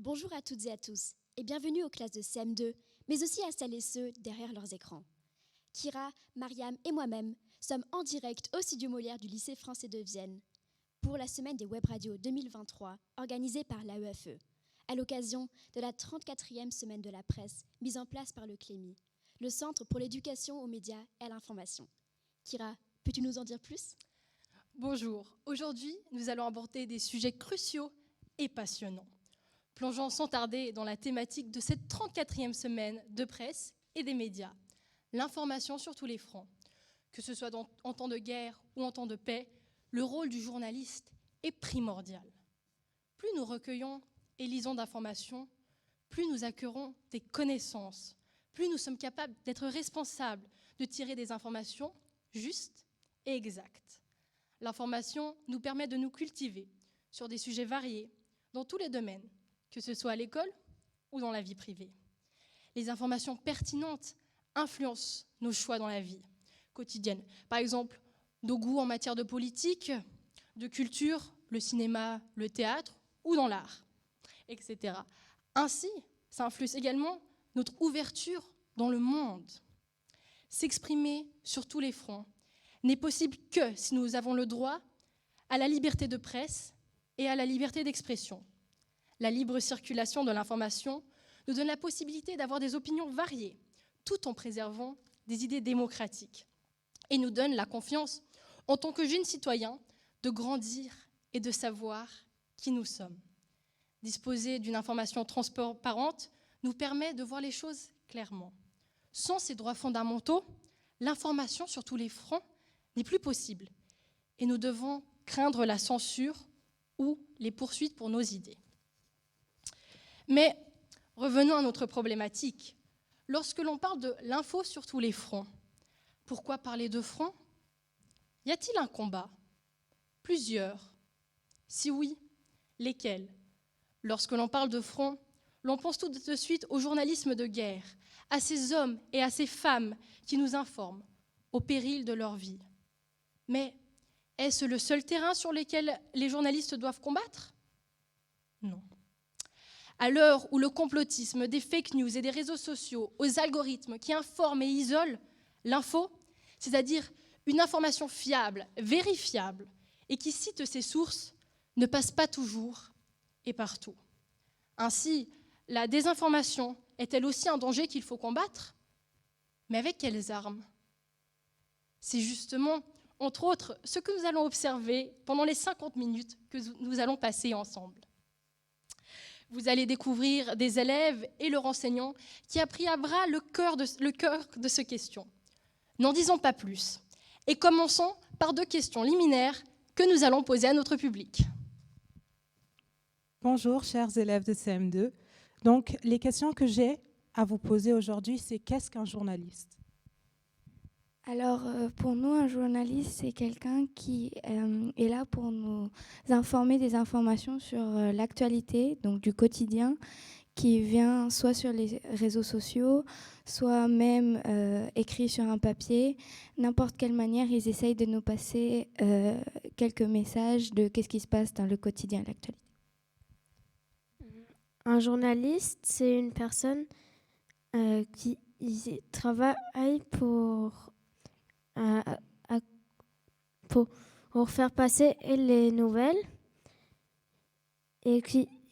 Bonjour à toutes et à tous et bienvenue aux classes de CM2, mais aussi à celles et ceux derrière leurs écrans. Kira, Mariam et moi-même sommes en direct au studio Molière du lycée français de Vienne pour la semaine des web radios 2023 organisée par l'AEFE, à l'occasion de la 34e semaine de la presse mise en place par le CLEMI, le Centre pour l'éducation aux médias et à l'information. Kira, peux-tu nous en dire plus ? Bonjour, aujourd'hui nous allons aborder des sujets cruciaux et passionnants. Plongeons sans tarder dans la thématique de cette 34e semaine de presse et des médias, l'information sur tous les fronts. Que ce soit en temps de guerre ou en temps de paix, le rôle du journaliste est primordial. Plus nous recueillons et lisons d'informations, plus nous acquérons des connaissances, plus nous sommes capables d'être responsables de tirer des informations justes et exactes. L'information nous permet de nous cultiver sur des sujets variés dans tous les domaines, que ce soit à l'école ou dans la vie privée. Les informations pertinentes influencent nos choix dans la vie quotidienne. Par exemple, nos goûts en matière de politique, de culture, le cinéma, le théâtre ou dans l'art, etc. Ainsi, ça influence également notre ouverture dans le monde. S'exprimer sur tous les fronts n'est possible que si nous avons le droit à la liberté de presse et à la liberté d'expression. La libre circulation de l'information nous donne la possibilité d'avoir des opinions variées, tout en préservant des idées démocratiques, et nous donne la confiance, en tant que jeunes citoyens, de grandir et de savoir qui nous sommes. Disposer d'une information transparente nous permet de voir les choses clairement. Sans ces droits fondamentaux, l'information sur tous les fronts n'est plus possible, et nous devons craindre la censure ou les poursuites pour nos idées. Mais revenons à notre problématique. Lorsque l'on parle de l'info sur tous les fronts, pourquoi parler de front ? Y a-t-il un combat ? Plusieurs. Si oui, lesquels ? Lorsque l'on parle de front, l'on pense tout de suite au journalisme de guerre, à ces hommes et à ces femmes qui nous informent, au péril de leur vie. Mais est-ce le seul terrain sur lequel les journalistes doivent combattre ? Non. À l'heure où le complotisme des fake news et des réseaux sociaux, aux algorithmes qui informent et isolent l'info, c'est-à-dire une information fiable, vérifiable et qui cite ses sources, ne passe pas toujours et partout. Ainsi, la désinformation est-elle aussi un danger qu'il faut combattre ? Mais avec quelles armes ? C'est justement, entre autres, ce que nous allons observer pendant les 50 minutes que nous allons passer ensemble. Vous allez découvrir des élèves et leurs enseignants qui a pris à bras le cœur de ces questions. N'en disons pas plus. Et commençons par 2 questions liminaires que nous allons poser à notre public. Bonjour, chers élèves de CM2. Donc, les questions que j'ai à vous poser aujourd'hui, c'est qu'est-ce qu'un journaliste ? Alors, pour nous, un journaliste, c'est quelqu'un qui est là pour nous informer des informations sur l'actualité, donc du quotidien, qui vient soit sur les réseaux sociaux, soit même écrit sur un papier. N'importe quelle manière, ils essayent de nous passer quelques messages de qu'est-ce qui se passe dans le quotidien, l'actualité. Un journaliste, c'est une personne qui travaille pour faire passer les nouvelles et qui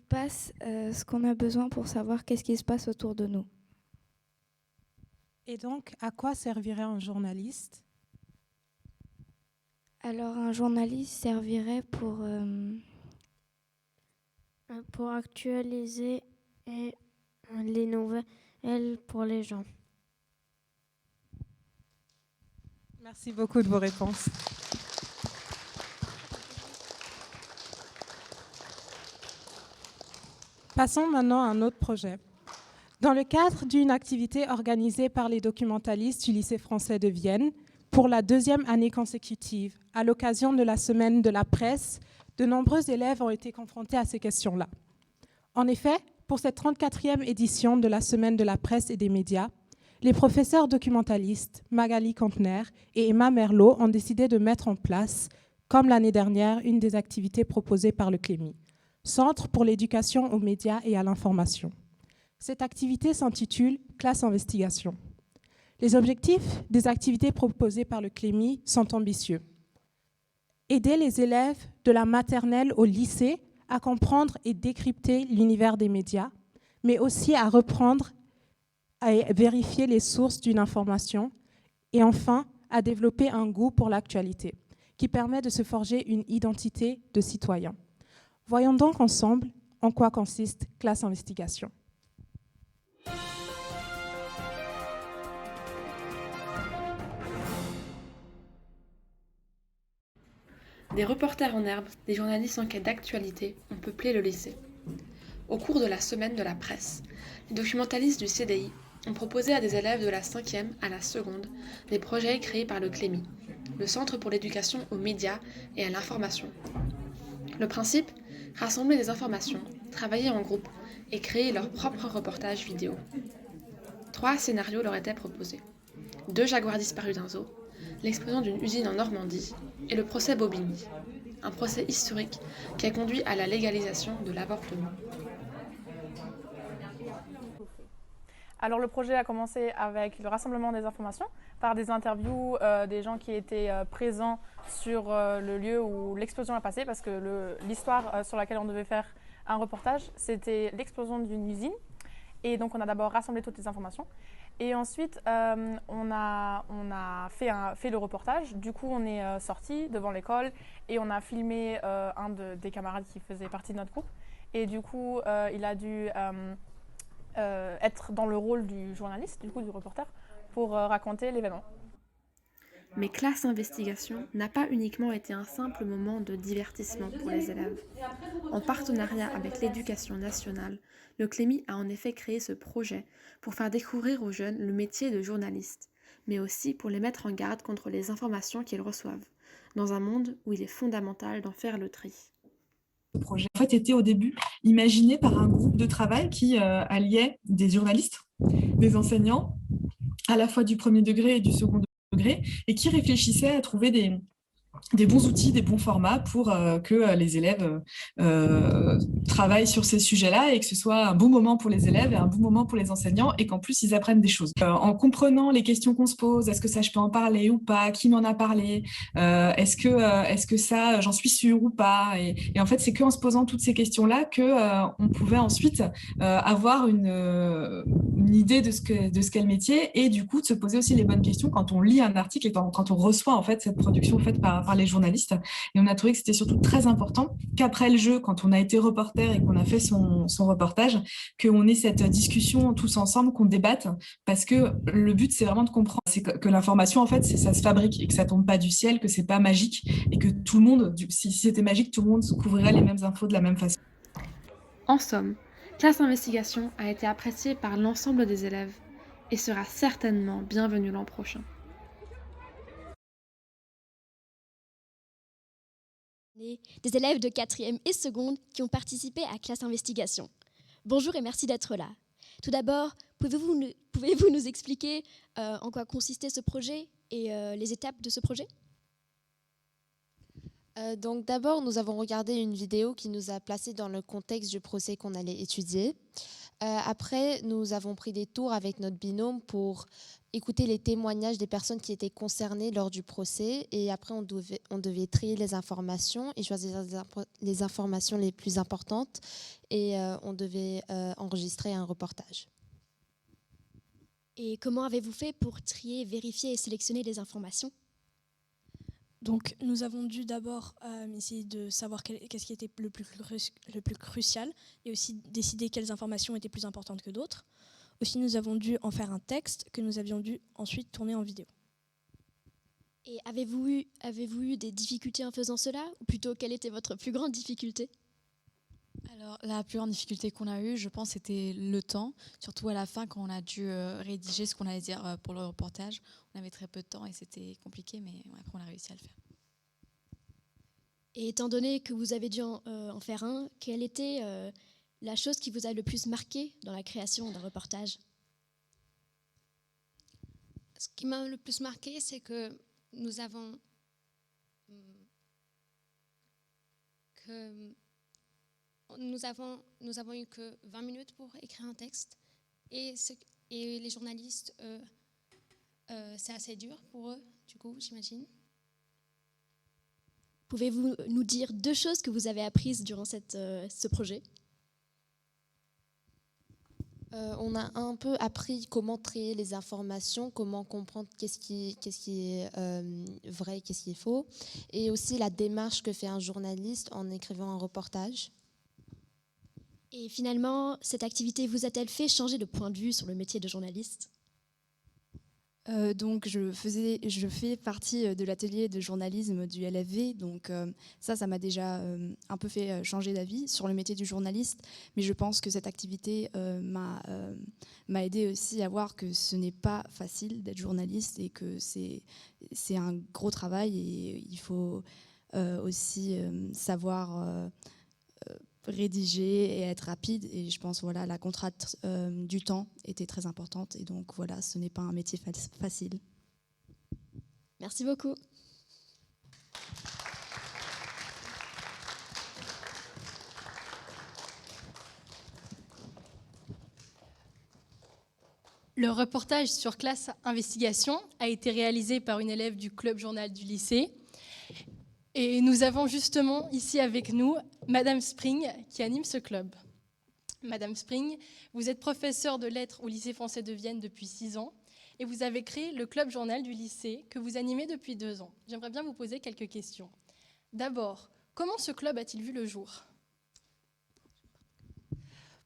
passe ce qu'on a besoin pour savoir qu'est-ce qui se passe autour de nous. Et donc, à quoi servirait un journaliste ? Alors, un journaliste servirait pour actualiser les nouvelles pour les gens. Merci beaucoup de vos réponses. Passons maintenant à un autre projet. Dans le cadre d'une activité organisée par les documentalistes du lycée français de Vienne, pour la 2e année consécutive, à l'occasion de la semaine de la presse, de nombreux élèves ont été confrontés à ces questions-là. En effet, pour cette 34e édition de la semaine de la presse et des médias, Les professeurs documentalistes Magali Kantner et Emma Merlot ont décidé de mettre en place, comme l'année dernière, une des activités proposées par le CLEMI, Centre pour l'éducation aux médias et à l'information. Cette activité s'intitule Classe Investigation. Les objectifs des activités proposées par le CLEMI sont ambitieux. Aider les élèves de la maternelle au lycée à comprendre et décrypter l'univers des médias, mais aussi à reprendre et vérifier les sources d'une information et enfin à développer un goût pour l'actualité qui permet de se forger une identité de citoyen. Voyons donc ensemble en quoi consiste Classe Investigation. Des reporters en herbe, des journalistes en quête d'actualité ont peuplé le lycée. Au cours de la semaine de la presse, les documentalistes du CDI ont proposé à des élèves de la 5e à la 2e des projets créés par le CLEMI, le Centre pour l'éducation aux médias et à l'information. Le principe, rassembler des informations, travailler en groupe et créer leur propre reportage vidéo. 3 scénarios leur étaient proposés. 2 jaguars disparus d'un zoo, l'explosion d'une usine en Normandie et le procès Bobigny, un procès historique qui a conduit à la légalisation de l'avortement. Alors le projet a commencé avec le rassemblement des informations par des interviews des gens qui étaient présents sur le lieu où l'explosion a passé, parce que l'histoire sur laquelle on devait faire un reportage, c'était l'explosion d'une usine. Et donc on a d'abord rassemblé toutes les informations et ensuite on a fait le reportage. Du coup on est sorti devant l'école et on a filmé des camarades qui faisait partie de notre groupe. Et du coup il a dû être dans le rôle du journaliste, du reporter, pour raconter l'événement. Mais Classe Investigation n'a pas uniquement été un simple moment de divertissement pour les élèves. En partenariat avec l'Éducation nationale, le CLEMI a en effet créé ce projet pour faire découvrir aux jeunes le métier de journaliste, mais aussi pour les mettre en garde contre les informations qu'ils reçoivent, dans un monde où il est fondamental d'en faire le tri. Ce projet en fait était au début imaginé par un groupe de travail qui alliait des journalistes, des enseignants, à la fois du premier degré et du second degré, et qui réfléchissait à trouver des bons outils, des bons formats pour que les élèves travaillent sur ces sujets-là et que ce soit un bon moment pour les élèves et un bon moment pour les enseignants et qu'en plus ils apprennent des choses. En comprenant les questions qu'on se pose, est-ce que ça je peux en parler ou pas, qui m'en a parlé, est-ce que ça j'en suis sûre ou pas, et en fait c'est qu'en se posant toutes ces questions-là qu'on pouvait ensuite avoir une idée de ce qu'est le métier et du coup de se poser aussi les bonnes questions quand on lit un article et quand on reçoit en fait cette production faite par les journalistes. Et on a trouvé que c'était surtout très important qu'après le jeu, quand on a été reporter et qu'on a fait son reportage, qu'on ait cette discussion tous ensemble, qu'on débatte, parce que le but c'est vraiment de comprendre que l'information en fait ça se fabrique et que ça tombe pas du ciel, que c'est pas magique et que tout le monde, si c'était magique, tout le monde couvrirait les mêmes infos de la même façon. En somme, Classe Investigation a été appréciée par l'ensemble des élèves et sera certainement bienvenue l'an prochain. Des élèves de 4e et 2e qui ont participé à Classe Investigation. Bonjour et merci d'être là. Tout d'abord, pouvez-vous nous expliquer en quoi consistait ce projet et les étapes de ce projet ? Donc d'abord, nous avons regardé une vidéo qui nous a placés dans le contexte du procès qu'on allait étudier. Après, nous avons pris des tours avec notre binôme pour écouter les témoignages des personnes qui étaient concernées lors du procès. Et après, on devait trier les informations et choisir les informations les plus importantes. Et on devait enregistrer un reportage. Et comment avez-vous fait pour trier, vérifier et sélectionner les informations ? Donc, nous avons dû d'abord essayer de savoir qu'est-ce qui était le plus crucial et aussi décider quelles informations étaient plus importantes que d'autres. Aussi, nous avons dû en faire un texte que nous avions dû ensuite tourner en vidéo. Et avez-vous eu des difficultés en faisant cela ? Ou plutôt, quelle était votre plus grande difficulté ? Alors, la plus grande difficulté qu'on a eue, je pense, c'était le temps. Surtout à la fin, quand on a dû rédiger ce qu'on allait dire pour le reportage. On avait très peu de temps et c'était compliqué, mais après, on a réussi à le faire. Et étant donné que vous avez dû en faire un, quelle était la chose qui vous a le plus marqué dans la création d'un reportage ? ce qui m'a le plus marqué, c'est que nous avons eu que 20 minutes pour écrire un texte et les journalistes, c'est assez dur pour eux, du coup, j'imagine. Pouvez-vous nous dire 2 choses que vous avez apprises durant ce projet ? On a un peu appris comment trier les informations, comment comprendre qu'est-ce qui est vrai, qu'est-ce qui est faux, et aussi la démarche que fait un journaliste en écrivant un reportage. Et finalement, cette activité vous a-t-elle fait changer de point de vue sur le métier de journaliste ? Donc je fais partie de l'atelier de journalisme du LFV, donc ça m'a déjà un peu fait changer d'avis sur le métier du journaliste, mais je pense que cette activité m'a aidé aussi à voir que ce n'est pas facile d'être journaliste et que c'est un gros travail et il faut aussi savoir rédiger et être rapide, et je pense voilà, la contrainte du temps était très importante, et donc voilà, ce n'est pas un métier facile. Merci beaucoup. Le reportage sur Classe Investigation a été réalisé par une élève du Club Journal du lycée. Et nous avons justement ici avec nous Madame Spring qui anime ce club. Madame Spring, vous êtes professeure de lettres au lycée français de Vienne depuis 6 ans et vous avez créé le Club Journal du lycée que vous animez depuis 2 ans. J'aimerais bien vous poser quelques questions. D'abord, comment ce club a-t-il vu le jour ?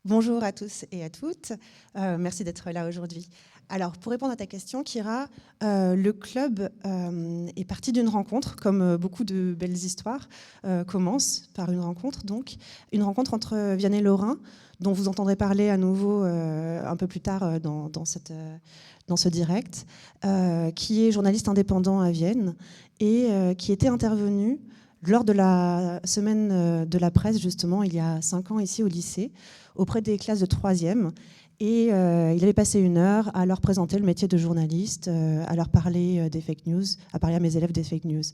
Bonjour à tous et à toutes. Merci d'être là aujourd'hui. Alors, pour répondre à ta question, Kira, le club est parti d'une rencontre, comme beaucoup de belles histoires commencent par une rencontre. Donc, une rencontre entre Vianney et Laurin, dont vous entendrez parler à nouveau un peu plus tard dans ce direct, qui est journaliste indépendant à Vienne et qui était intervenu lors de la semaine de la presse, justement, il y a 5 ans, ici au lycée, auprès des classes de 3e. Et il avait passé 1 heure à leur présenter le métier de journaliste, à leur parler des fake news, à parler à mes élèves des fake news.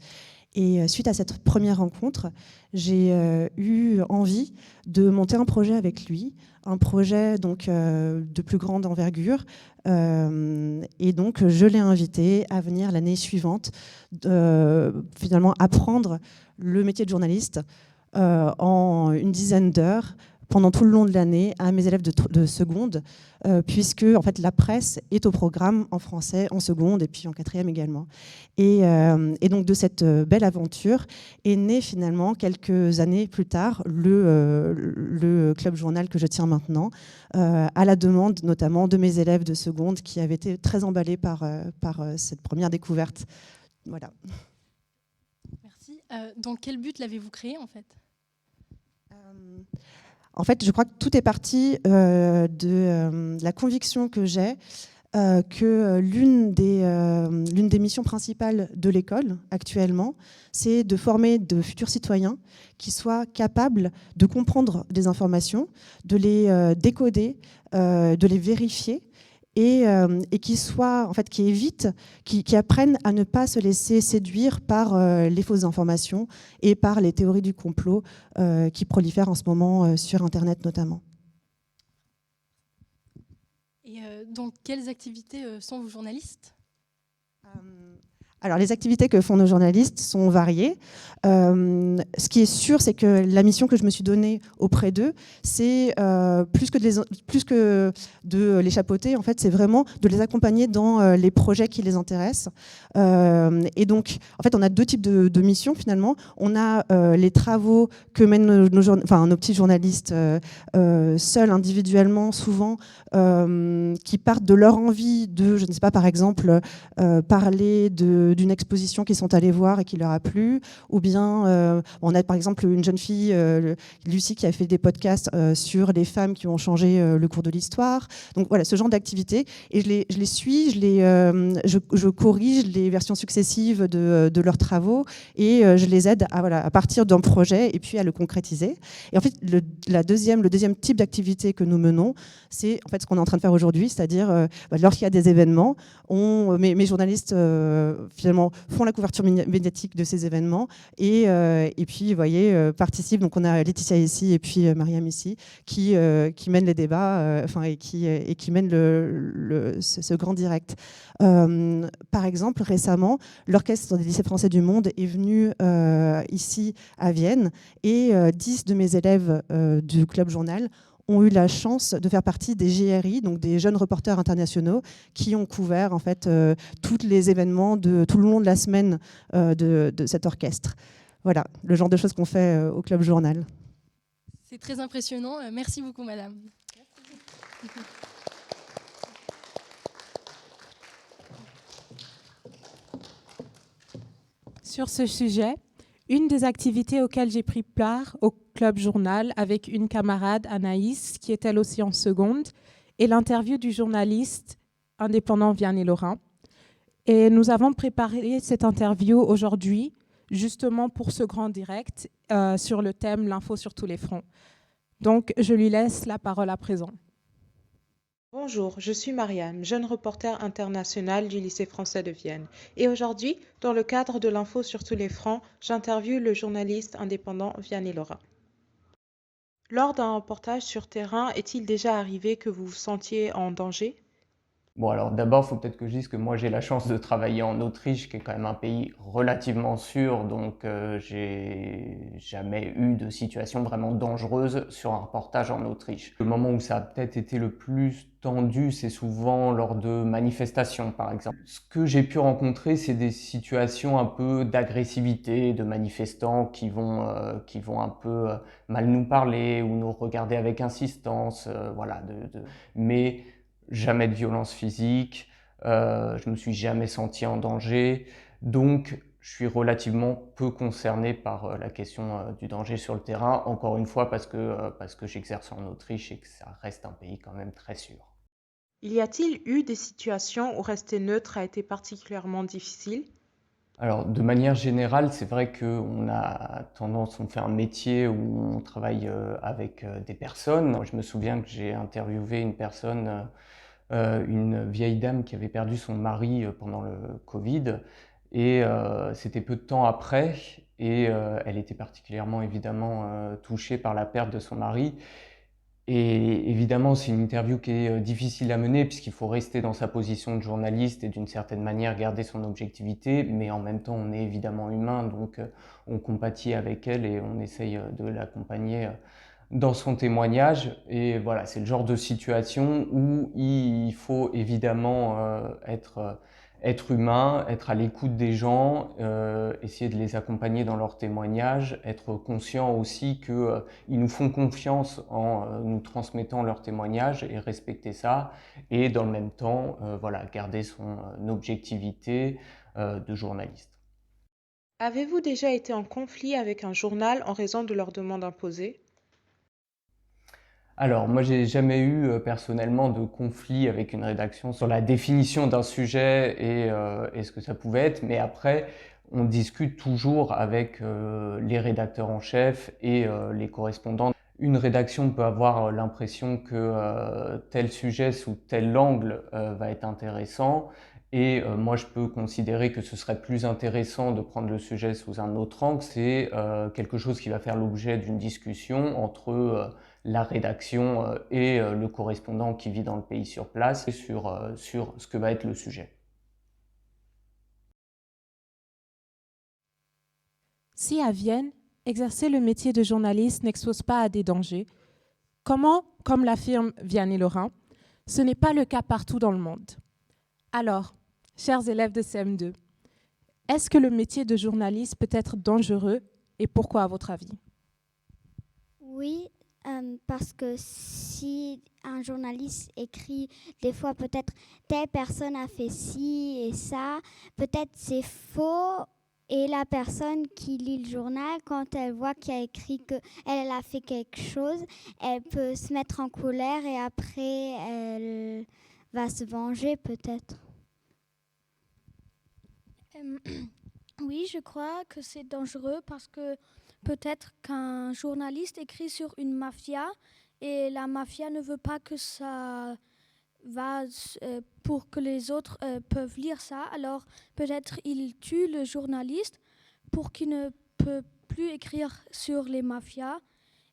Et suite à cette première rencontre, j'ai eu envie de monter un projet avec lui, un projet donc, de plus grande envergure. Et donc, je l'ai invité à venir l'année suivante, finalement apprendre le métier de journaliste en une dizaine d'heures, pendant tout le long de l'année à mes élèves de seconde, puisque en fait, la presse est au programme en français, en seconde et puis en 4e également. Et donc de cette belle aventure est né finalement quelques années plus tard le Club Journal que je tiens maintenant, à la demande notamment de mes élèves de seconde qui avaient été très emballés par cette première découverte. Voilà. Merci. Dans quel but l'avez-vous créé en fait ? En fait, je crois que tout est parti de la conviction que j'ai que l'une des missions principales de l'école actuellement, c'est de former de futurs citoyens qui soient capables de comprendre des informations, de les décoder, de les vérifier, et qui soient, en fait, qui évitent, qui apprennent à ne pas se laisser séduire par les fausses informations et par les théories du complot qui prolifèrent en ce moment sur Internet notamment. Et donc, quelles activités sont vos journalistes ? Alors, les activités que font nos journalistes sont variées. Ce qui est sûr, c'est que la mission que je me suis donnée auprès d'eux, c'est plus que de les chapeauter, en fait, c'est vraiment de les accompagner dans les projets qui les intéressent. Et donc, en fait, on a 2 types de missions, finalement. On a les travaux que mènent nos petits journalistes seuls, individuellement, souvent, qui partent de leur envie de, je ne sais pas, par exemple, parler de d'une exposition qu'ils sont allés voir et qui leur a plu, ou bien on a par exemple une jeune fille, Lucie, qui a fait des podcasts sur les femmes qui ont changé le cours de l'histoire. Donc voilà, ce genre d'activité. Et je les suis, je corrige les versions successives de leurs travaux et je les aide à partir d'un projet et puis à le concrétiser. Et en fait, le deuxième type d'activité que nous menons, c'est en fait ce qu'on est en train de faire aujourd'hui, c'est-à-dire lorsqu'il y a des événements, mes journalistes finalement font la couverture médiatique de ces événements et puis vous voyez participent. Donc on a Laetitia ici et puis Mariam ici qui mènent les débats et qui mènent ce grand direct. Par exemple, récemment, l'Orchestre des lycées français du monde est venu ici à Vienne et 10 de mes élèves du Club Journal ont eu la chance de faire partie des GRI, donc des jeunes reporters internationaux, qui ont couvert en fait tous les événements tout le long de la semaine de cet orchestre. Voilà, le genre de choses qu'on fait au Club Journal. C'est très impressionnant. Merci beaucoup, madame. Sur ce sujet, une des activités auxquelles j'ai pris part au Club Journal avec une camarade, Anaïs, qui est elle aussi en seconde, est l'interview du journaliste indépendant Vianney Laurin. Et nous avons préparé cette interview aujourd'hui, justement pour ce grand direct, sur le thème « L'info sur tous les fronts ». Donc, je lui laisse la parole à présent. Bonjour, je suis Mariam, jeune reporter internationale du lycée français de Vienne. Et aujourd'hui, dans le cadre de l'info sur tous les fronts, j'interviewe le journaliste indépendant Vianney Laurin. Lors d'un reportage sur terrain, est-il déjà arrivé que vous vous sentiez en danger ? Bon, alors d'abord, il faut peut-être que je dise que moi j'ai la chance de travailler en Autriche, qui est quand même un pays relativement sûr, donc j'ai jamais eu de situation vraiment dangereuse sur un reportage en Autriche. Le moment où ça a peut-être été le plus tendu, c'est souvent lors de manifestations, par exemple. Ce que j'ai pu rencontrer, c'est des situations un peu d'agressivité, de manifestants qui vont un peu mal nous parler ou nous regarder avec insistance, voilà. Mais jamais de violence physique, je me suis jamais senti en danger, donc je suis relativement peu concerné par la question du danger sur le terrain, encore une fois parce que j'exerce en Autriche et que ça reste un pays quand même très sûr. Y a-t-il eu des situations où rester neutre a été particulièrement difficile ? Alors, de manière générale, c'est vrai qu'on a tendance, on fait un métier où on travaille avec des personnes. Je me souviens que j'ai interviewé une personne, une vieille dame qui avait perdu son mari pendant le Covid, et c'était peu de temps après, et elle était particulièrement évidemment touchée par la perte de son mari. Et évidemment, c'est une interview qui est difficile à mener puisqu'il faut rester dans sa position de journaliste et d'une certaine manière garder son objectivité, mais en même temps, on est évidemment humain, donc on compatit avec elle et on essaye de l'accompagner dans son témoignage. Et voilà, c'est le genre de situation où il faut évidemment être humain, être à l'écoute des gens, essayer de les accompagner dans leur témoignage, être conscient aussi qu'ils nous font confiance en nous transmettant leur témoignage et respecter ça, et dans le même temps, voilà, garder son objectivité de journaliste. Avez-vous déjà été en conflit avec un journal en raison de leur demande imposée ? Alors, moi, j'ai jamais eu personnellement de conflit avec une rédaction sur la définition d'un sujet et ce que ça pouvait être, mais après, on discute toujours avec les rédacteurs en chef et les correspondants. Une rédaction peut avoir l'impression que tel sujet sous tel angle va être intéressant, et moi, je peux considérer que ce serait plus intéressant de prendre le sujet sous un autre angle. C'est quelque chose qui va faire l'objet d'une discussion entre la rédaction et le correspondant qui vit dans le pays sur place sur ce que va être le sujet. Si à Vienne, exercer le métier de journaliste n'expose pas à des dangers, comment, comme l'affirme Vianney Laurin, ce n'est pas le cas partout dans le monde? Alors, chers élèves de CM2, est-ce que le métier de journaliste peut être dangereux et pourquoi à votre avis? Oui, parce que si un journaliste écrit des fois peut-être telle personne a fait ci et ça, peut-être c'est faux et la personne qui lit le journal, quand elle voit qu'il y a écrit qu'elle a fait quelque chose, elle peut se mettre en colère et après elle va se venger peut-être. Oui, je crois que c'est dangereux parce que peut-être qu'un journaliste écrit sur une mafia et la mafia ne veut pas que ça va pour que les autres peuvent lire ça. Alors peut-être il tue le journaliste pour qu'il ne peut plus écrire sur les mafias.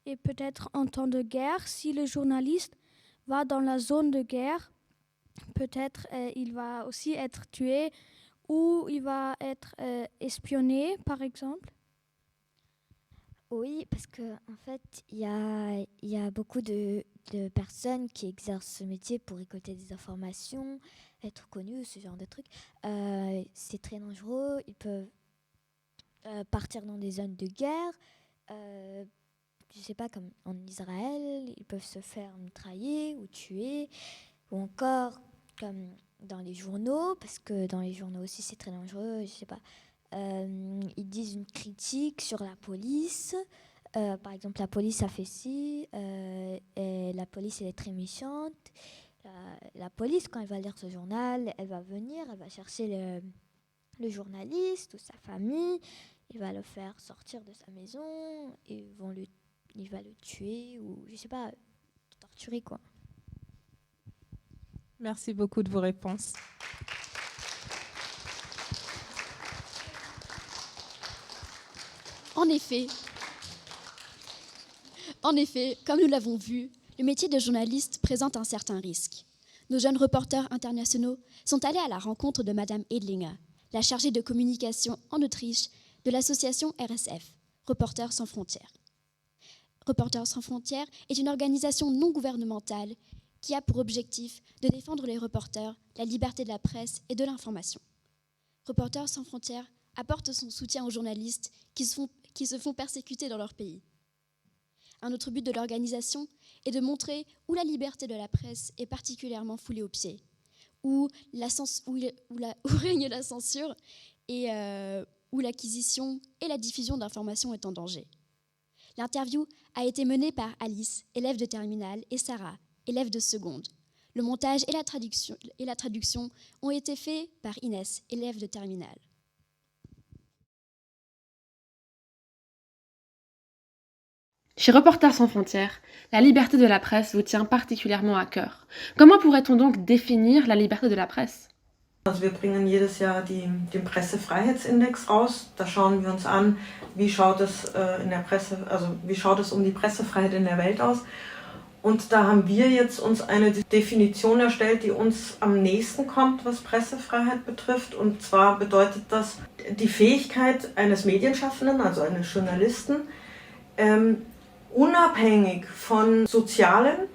Et peut-être en temps de guerre, si le journaliste va dans la zone de guerre, peut-être il va aussi être tué ou il va être espionné, par exemple. Oui, parce qu'en fait, il y a beaucoup de personnes qui exercent ce métier pour récolter des informations, être connus, ce genre de trucs. C'est très dangereux. Ils peuvent partir dans des zones de guerre. Je ne sais pas, comme en Israël, ils peuvent se faire mitrailler ou tuer. Ou encore, comme dans les journaux, parce que dans les journaux aussi, c'est très dangereux. Je ne sais pas. Ils disent une critique sur la police. Par exemple, la police a fait ci, et la police elle est très méchante. La police, quand elle va lire ce journal, elle va venir, elle va chercher le journaliste ou sa famille, il va le faire sortir de sa maison, et il va le tuer ou, je sais pas, torturer quoi. Merci beaucoup de vos réponses. En effet, comme nous l'avons vu, le métier de journaliste présente un certain risque. Nos jeunes reporters internationaux sont allés à la rencontre de Madame Edlinger, la chargée de communication en Autriche de l'association RSF, Reporters sans frontières. Reporters sans frontières est une organisation non gouvernementale qui a pour objectif de défendre les reporters, la liberté de la presse et de l'information. Reporters sans frontières apporte son soutien aux journalistes qui se font persécuter dans leur pays. Un autre but de l'organisation est de montrer où la liberté de la presse est particulièrement foulée aux pieds, où règne la censure et où l'acquisition et la diffusion d'informations est en danger. L'interview a été menée par Alice, élève de terminale, et Sarah, élève de seconde. Le montage et la traduction ont été faits par Inès, élève de terminale. Chez Reporters sans frontières, la liberté de la presse vous tient particulièrement à cœur. Comment pourrait-on donc définir la liberté de la presse? Also wir bringen jedes Jahr den Pressefreiheitsindex raus. Da schauen wir uns an, wie schaut es wie schaut es um die Pressefreiheit in der Welt aus. Und da haben wir jetzt uns eine Definition erstellt, die uns am nächsten kommt, was Pressefreiheit betrifft. Und zwar bedeutet das die Fähigkeit eines Medienschaffenden, also eines Journalisten, unabhängig von sozialen,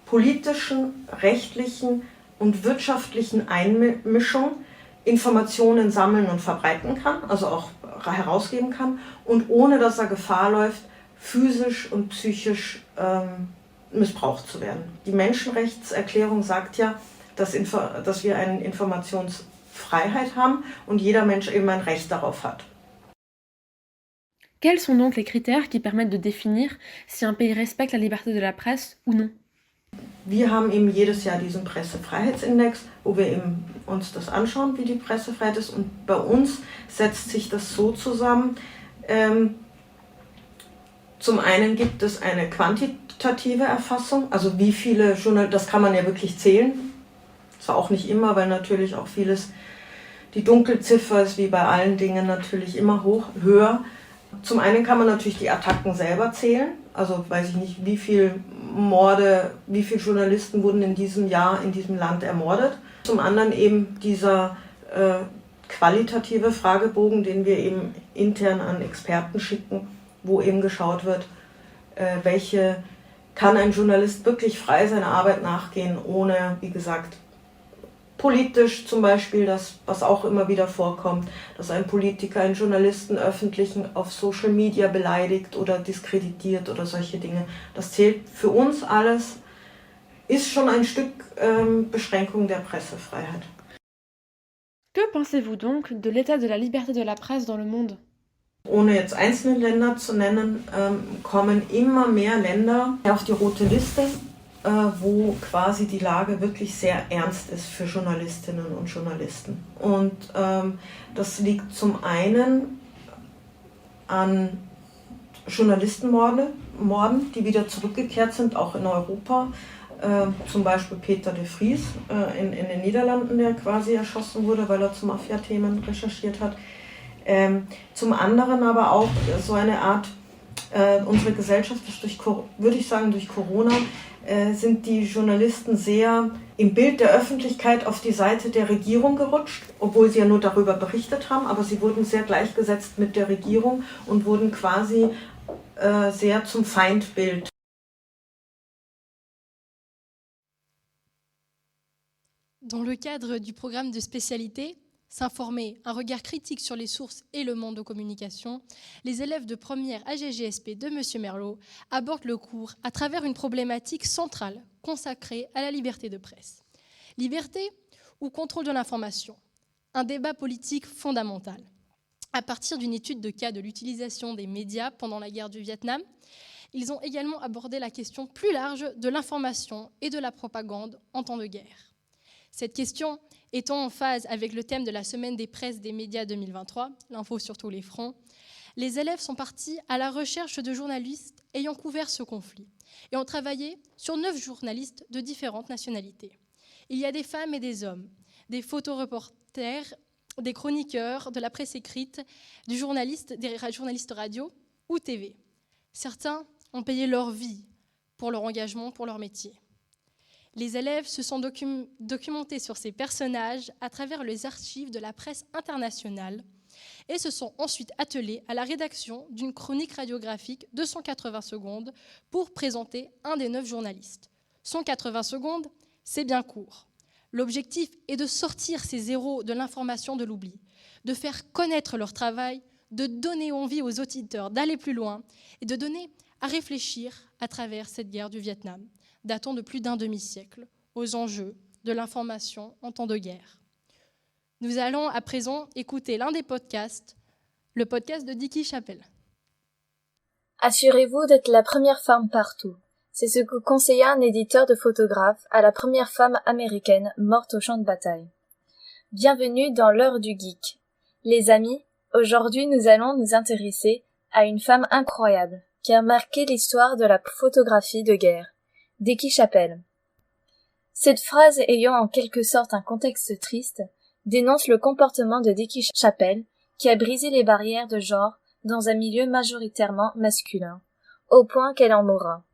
politischen, rechtlichen und wirtschaftlichen Einmischungen Informationen sammeln und verbreiten kann, also auch herausgeben kann und ohne dass er Gefahr läuft, physisch und psychisch missbraucht zu werden. Die Menschenrechtserklärung sagt ja, dass wir eine Informationsfreiheit haben und jeder Mensch eben ein Recht darauf hat. Quels sont donc les critères qui permettent de définir si un pays respecte la liberté de la presse ou non? Wir haben eben jedes Jahr diesen Pressefreiheitsindex, wo wir eben uns das anschauen, wie die Pressefreiheit ist. Und bei uns setzt sich das so zusammen. Zum einen gibt es eine quantitative Erfassung, also wie viele Journalisten, das kann man ja wirklich zählen. Zwar auch nicht immer, weil natürlich auch vieles, die Dunkelziffer ist wie bei allen Dingen natürlich immer höher. Zum einen kann man natürlich die Attacken selber zählen, also weiß ich nicht, wie viele Morde, wie viele Journalisten wurden in diesem Jahr in diesem Land ermordet. Zum anderen eben dieser qualitative Fragebogen, den wir eben intern an Experten schicken, wo eben geschaut wird, kann ein Journalist wirklich frei seiner Arbeit nachgehen, ohne, wie gesagt, Politisch zum Beispiel, was auch immer wieder vorkommt, dass ein Politiker einen Journalisten öffentlich auf Social Media beleidigt oder diskreditiert oder solche Dinge. Das zählt für uns alles, ist schon ein Stück Beschränkung der Pressefreiheit. Que pensez-vous donc de l'état de la liberté de la presse dans le monde? Ohne jetzt einzelne Länder zu nennen, kommen immer mehr Länder auf die rote Liste, wo quasi die Lage wirklich sehr ernst ist für Journalistinnen und Journalisten. Und das liegt zum einen an Journalistenmorden, die wieder zurückgekehrt sind, auch in Europa. Zum Beispiel Peter de Vries in den Niederlanden, der quasi erschossen wurde, weil er zu Mafia-Themen recherchiert hat. Zum anderen aber auch so eine Art, unsere Gesellschaft ist durch Corona, sind die Journalisten sehr im Bild der Öffentlichkeit auf die Seite der Regierung gerutscht, obwohl sie ja nur darüber berichtet haben, aber sie wurden sehr gleichgesetzt mit der Regierung und wurden quasi sehr zum Feindbild. Dans le cadre du programme de spécialité, S'informer, un regard critique sur les sources et le monde de communication, les élèves de première AGGSP de M. Merlot abordent le cours à travers une problématique centrale consacrée à la liberté de presse. Liberté ou contrôle de l'information? Un débat politique fondamental. À partir d'une étude de cas de l'utilisation des médias pendant la guerre du Vietnam, ils ont également abordé la question plus large de l'information et de la propagande en temps de guerre. Cette question étant en phase avec le thème de la Semaine des presses des médias 2023, l'info sur tous les fronts, les élèves sont partis à la recherche de journalistes ayant couvert ce conflit et ont travaillé sur 9 journalistes de différentes nationalités. Il y a des femmes et des hommes, des photoreporters, des chroniqueurs, de la presse écrite, des journalistes radio ou TV. Certains ont payé leur vie pour leur engagement, pour leur métier. Les élèves se sont documentés sur ces personnages à travers les archives de la presse internationale et se sont ensuite attelés à la rédaction d'une chronique radiographique de 180 secondes pour présenter un des 9 journalistes. 180 secondes, c'est bien court. L'objectif est de sortir ces héros de l'information de l'oubli, de faire connaître leur travail, de donner envie aux auditeurs d'aller plus loin et de donner à réfléchir à travers cette guerre du Vietnam, datant de plus d'un demi-siècle, aux enjeux de l'information en temps de guerre. Nous allons à présent écouter l'un des podcasts, le podcast de Dicky Chapelle. Assurez-vous d'être la première femme partout. C'est ce que conseilla un éditeur de photographes à la première femme américaine morte au champ de bataille. Bienvenue dans l'heure du geek. Les amis, aujourd'hui nous allons nous intéresser à une femme incroyable qui a marqué l'histoire de la photographie de guerre. Dicky Chapelle. Cette phrase ayant en quelque sorte un contexte triste, dénonce le comportement de Dicky Chapelle qui a brisé les barrières de genre dans un milieu majoritairement masculin, au point qu'elle en mourra.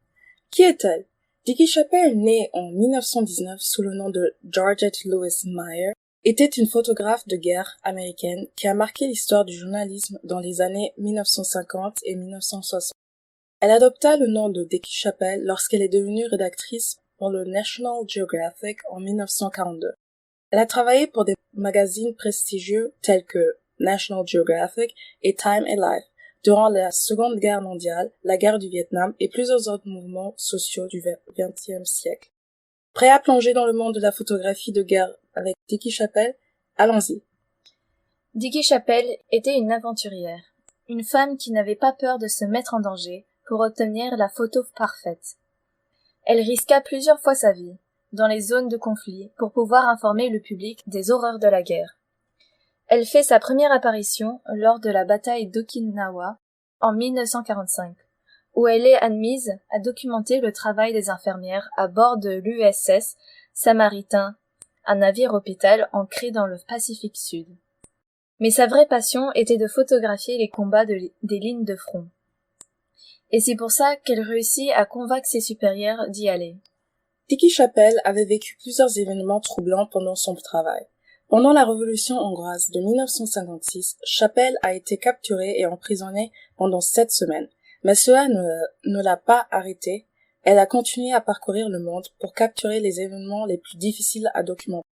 Qui est-elle? Dicky Chapelle, née en 1919 sous le nom de Georgette Louise Meyer, était une photographe de guerre américaine qui a marqué l'histoire du journalisme dans les années 1950 et 1960. Elle adopta le nom de Dicky Chapelle lorsqu'elle est devenue rédactrice pour le National Geographic en 1942. Elle a travaillé pour des magazines prestigieux tels que National Geographic et Time and Life durant la Seconde Guerre mondiale, la guerre du Vietnam et plusieurs autres mouvements sociaux du XXe siècle. Prêt à plonger dans le monde de la photographie de guerre avec Dicky Chapelle? Allons-y. Dicky Chapelle était une aventurière, une femme qui n'avait pas peur de se mettre en danger pour obtenir la photo parfaite. Elle risqua plusieurs fois sa vie, dans les zones de conflit, pour pouvoir informer le public des horreurs de la guerre. Elle fait sa première apparition lors de la bataille d'Okinawa en 1945, où elle est admise à documenter le travail des infirmières à bord de l'USS Samaritain, un navire-hôpital ancré dans le Pacifique Sud. Mais sa vraie passion était de photographier les combats des lignes de front. Et c'est pour ça qu'elle réussit à convaincre ses supérieurs d'y aller. Dicky Chapelle avait vécu plusieurs événements troublants pendant son travail. Pendant la Révolution hongroise de 1956, Chapelle a été capturée et emprisonnée pendant 7 semaines. Mais cela ne l'a pas arrêtée. Elle a continué à parcourir le monde pour capturer les événements les plus difficiles à documenter.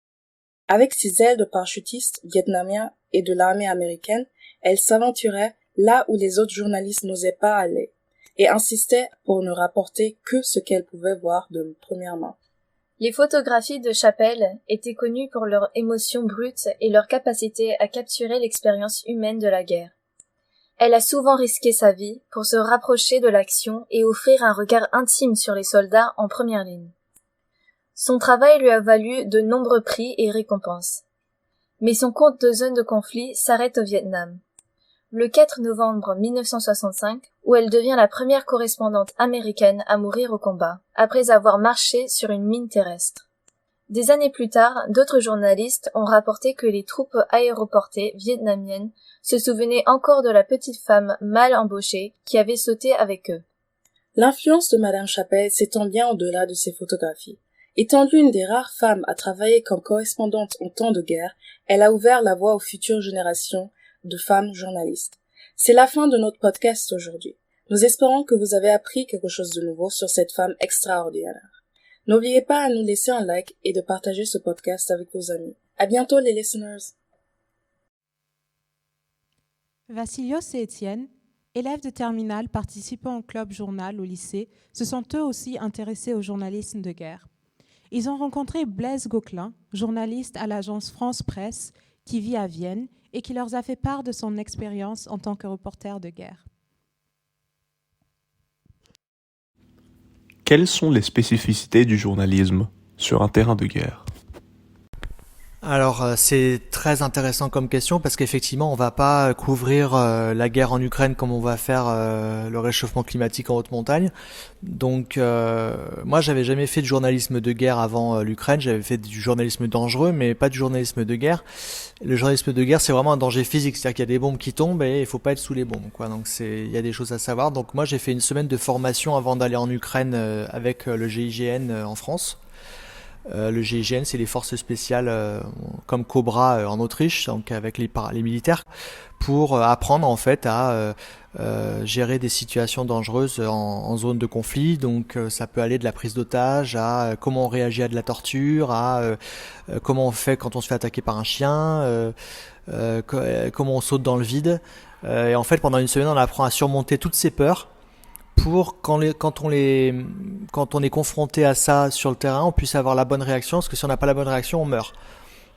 Avec ses ailes de parachutiste vietnamien et de l'armée américaine, elle s'aventurait là où les autres journalistes n'osaient pas aller et insistait pour ne rapporter que ce qu'elle pouvait voir de première main. Les photographies de Chappell étaient connues pour leur émotion brute et leur capacité à capturer l'expérience humaine de la guerre. Elle a souvent risqué sa vie pour se rapprocher de l'action et offrir un regard intime sur les soldats en première ligne. Son travail lui a valu de nombreux prix et récompenses. Mais son compte de zone de conflit s'arrête au Vietnam. Le 4 novembre 1965, où elle devient la première correspondante américaine à mourir au combat, après avoir marché sur une mine terrestre. Des années plus tard, d'autres journalistes ont rapporté que les troupes aéroportées vietnamiennes se souvenaient encore de la petite femme mal embauchée qui avait sauté avec eux. L'influence de Madame Chappell s'étend bien au-delà de ses photographies. Étant l'une des rares femmes à travailler comme correspondante en temps de guerre, elle a ouvert la voie aux futures générations de femmes journalistes. C'est la fin de notre podcast aujourd'hui. Nous espérons que vous avez appris quelque chose de nouveau sur cette femme extraordinaire. N'oubliez pas à nous laisser un like et de partager ce podcast avec vos amis. À bientôt les listeners! Vassilios et Étienne, élèves de terminale participant au club journal au lycée, se sont eux aussi intéressés au journalisme de guerre. Ils ont rencontré Blaise Gauquelin, journaliste à l'agence France Presse, qui vit à Vienne et qui leur a fait part de son expérience en tant que reporter de guerre. Quelles sont les spécificités du journalisme sur un terrain de guerre ? Alors c'est très intéressant comme question parce qu'effectivement on va pas couvrir la guerre en Ukraine comme on va faire le réchauffement climatique en haute montagne. Donc moi j'avais jamais fait de journalisme de guerre avant l'Ukraine, j'avais fait du journalisme dangereux mais pas du journalisme de guerre. Le journalisme de guerre c'est vraiment un danger physique, c'est-à-dire qu'il y a des bombes qui tombent et il faut pas être sous les bombes quoi. Donc il y a des choses à savoir. Donc moi j'ai fait une semaine de formation avant d'aller en Ukraine avec le GIGN en France. Le GIGN, c'est les forces spéciales comme Cobra en Autriche, donc avec les militaires, pour apprendre en fait à gérer des situations dangereuses en zone de conflit. Donc ça peut aller de la prise d'otage à comment on réagit à de la torture, à comment on fait quand on se fait attaquer par un chien, comment on saute dans le vide. Et en fait, pendant une semaine, on apprend à surmonter toutes ces peurs. Pour quand on est confronté à ça sur le terrain, on puisse avoir la bonne réaction, parce que si on n'a pas la bonne réaction, on meurt.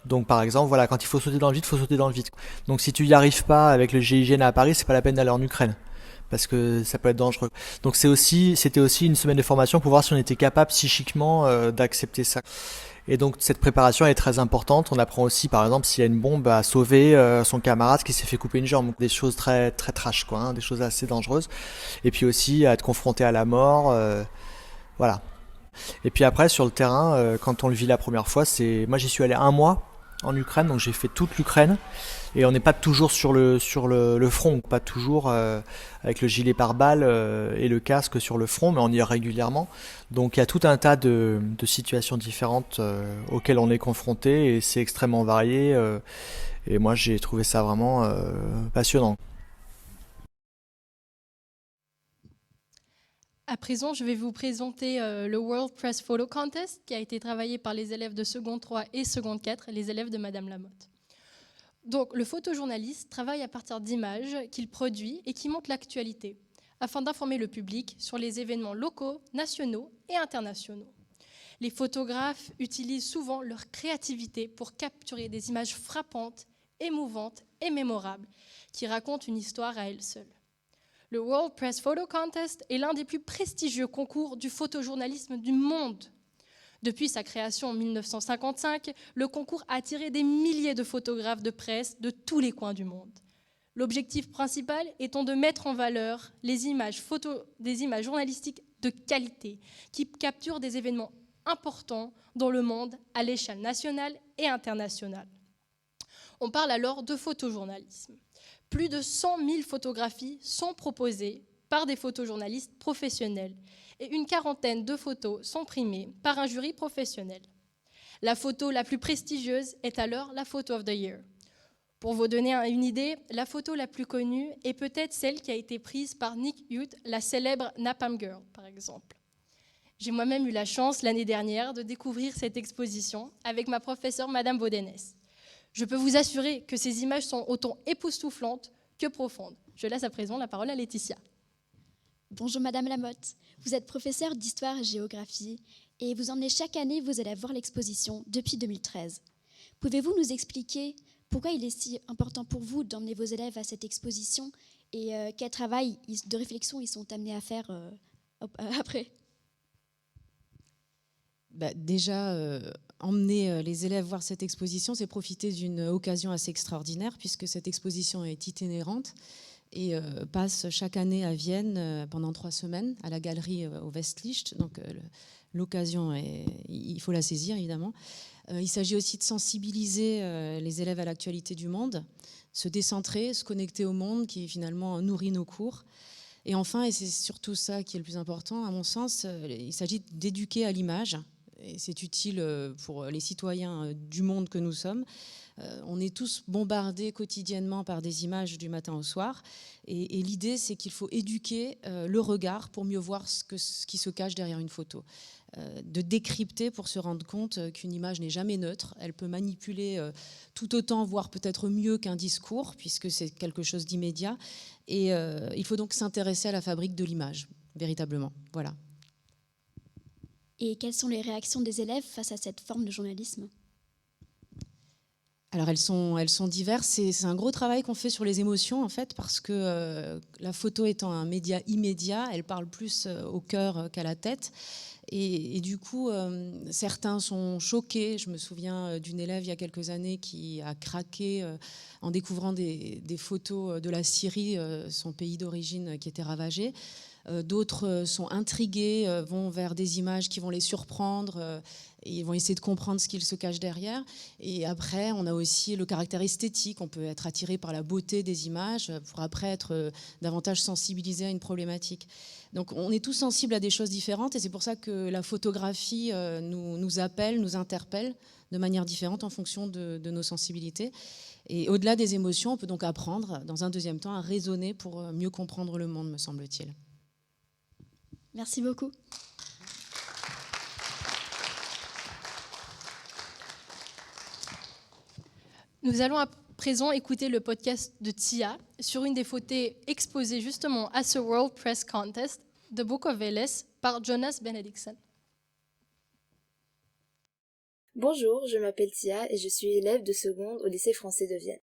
Donc par exemple, voilà, quand il faut sauter dans le vide, il faut sauter dans le vide. Donc si tu y arrives pas avec le GIGN à Paris, c'est pas la peine d'aller en Ukraine, parce que ça peut être dangereux. Donc c'était aussi une semaine de formation pour voir si on était capable psychiquement d'accepter ça. Et donc cette préparation est très importante. On apprend aussi, par exemple, s'il y a une bombe, à sauver son camarade qui s'est fait couper une jambe. Des choses très très trash, quoi, hein, des choses assez dangereuses. Et puis aussi à être confronté à la mort, voilà. Et puis après sur le terrain, quand on le vit la première fois, moi j'y suis allé 1 mois en Ukraine, donc j'ai fait toute l'Ukraine. Et on n'est pas toujours sur le front, pas toujours avec le gilet pare-balles et le casque sur le front, mais on y est régulièrement. Donc il y a tout un tas de situations différentes auxquelles on est confronté et c'est extrêmement varié. Et moi j'ai trouvé ça vraiment passionnant. À présent, je vais vous présenter le World Press Photo Contest qui a été travaillé par les élèves de seconde 3 et seconde 4, les élèves de Madame Lamotte. Donc, le photojournaliste travaille à partir d'images qu'il produit et qui montrent l'actualité, afin d'informer le public sur les événements locaux, nationaux et internationaux. Les photographes utilisent souvent leur créativité pour capturer des images frappantes, émouvantes et mémorables, qui racontent une histoire à elles seules. Le World Press Photo Contest est l'un des plus prestigieux concours du photojournalisme du monde. Depuis sa création en 1955, le concours a attiré des milliers de photographes de presse de tous les coins du monde. L'objectif principal étant de mettre en valeur des images journalistiques de qualité qui capturent des événements importants dans le monde à l'échelle nationale et internationale. On parle alors de photojournalisme. Plus de 100 000 photographies sont proposées par des photojournalistes professionnels et une quarantaine de photos sont primées par un jury professionnel. La photo la plus prestigieuse est alors la Photo of the Year. Pour vous donner une idée, la photo la plus connue est peut-être celle qui a été prise par Nick Hughes, la célèbre Napalm Girl, par exemple. J'ai moi-même eu la chance l'année dernière de découvrir cette exposition avec ma professeure Madame Baudenès. Je peux vous assurer que ces images sont autant époustouflantes que profondes. Je laisse à présent la parole à Laetitia. Bonjour Madame Lamotte, vous êtes professeure d'histoire et géographie et vous emmenez chaque année vos élèves voir l'exposition depuis 2013. Pouvez-vous nous expliquer pourquoi il est si important pour vous d'emmener vos élèves à cette exposition et quel travail de réflexion ils sont amenés à faire après ? Déjà, emmener les élèves voir cette exposition, c'est profiter d'une occasion assez extraordinaire puisque cette exposition est itinérante et passe chaque année à Vienne pendant 3 semaines à la galerie au Westlicht. Donc l'occasion, il faut la saisir évidemment. Il s'agit aussi de sensibiliser les élèves à l'actualité du monde, se décentrer, se connecter au monde qui finalement nourrit nos cours. Et enfin, et c'est surtout ça qui est le plus important à mon sens, il s'agit d'éduquer à l'image. Et c'est utile pour les citoyens du monde que nous sommes. On est tous bombardés quotidiennement par des images du matin au soir. Et l'idée, c'est qu'il faut éduquer le regard pour mieux voir ce qui se cache derrière une photo. De décrypter pour se rendre compte qu'une image n'est jamais neutre. Elle peut manipuler tout autant, voire peut-être mieux qu'un discours, puisque c'est quelque chose d'immédiat. Et il faut donc s'intéresser à la fabrique de l'image, véritablement. Voilà. Et quelles sont les réactions des élèves face à cette forme de journalisme ? Alors elles sont diverses. C'est un gros travail qu'on fait sur les émotions en fait, parce que la photo étant un média immédiat, elle parle plus au cœur qu'à la tête. Et du coup, certains sont choqués. Je me souviens d'une élève il y a quelques années qui a craqué en découvrant des photos de la Syrie, son pays d'origine qui était ravagé. D'autres sont intrigués, vont vers des images qui vont les surprendre et vont essayer de comprendre ce qu'il se cache derrière. Et après, on a aussi le caractère esthétique. On peut être attiré par la beauté des images pour après être davantage sensibilisé à une problématique. Donc on est tous sensibles à des choses différentes et c'est pour ça que la photographie nous appelle, nous interpelle de manière différente en fonction de nos sensibilités. Et au-delà des émotions, on peut donc apprendre, dans un deuxième temps, à raisonner pour mieux comprendre le monde, me semble-t-il. Merci beaucoup. Nous allons à présent écouter le podcast de Tia sur une des photos exposées justement à ce World Press Contest de Book of Veles par Jonas Benediktsson. Bonjour, je m'appelle Tia et je suis élève de seconde au lycée français de Vienne.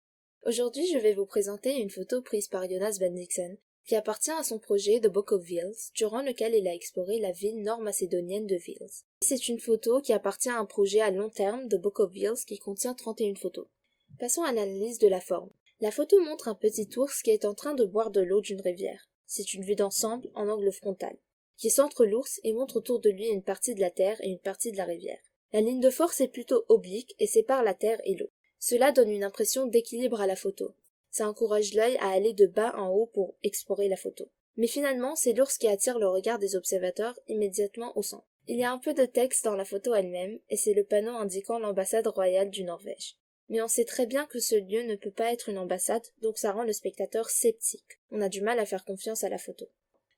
Aujourd'hui, je vais vous présenter une photo prise par Jonas Benediktsson qui appartient à son projet The Book of Vils, durant lequel il a exploré la ville nord-macédonienne de Vils. C'est une photo qui appartient à un projet à long terme The Book of Vils qui contient 31 photos. Passons à l'analyse de la forme. La photo montre un petit ours qui est en train de boire de l'eau d'une rivière. C'est une vue d'ensemble en angle frontal, qui centre l'ours et montre autour de lui une partie de la terre et une partie de la rivière. La ligne de force est plutôt oblique et sépare la terre et l'eau. Cela donne une impression d'équilibre à la photo. Ça encourage l'œil à aller de bas en haut pour explorer la photo. Mais finalement, c'est l'ours qui attire le regard des observateurs immédiatement au centre. Il y a un peu de texte dans la photo elle-même, et c'est le panneau indiquant l'ambassade royale du Norvège. Mais on sait très bien que ce lieu ne peut pas être une ambassade, donc ça rend le spectateur sceptique. On a du mal à faire confiance à la photo.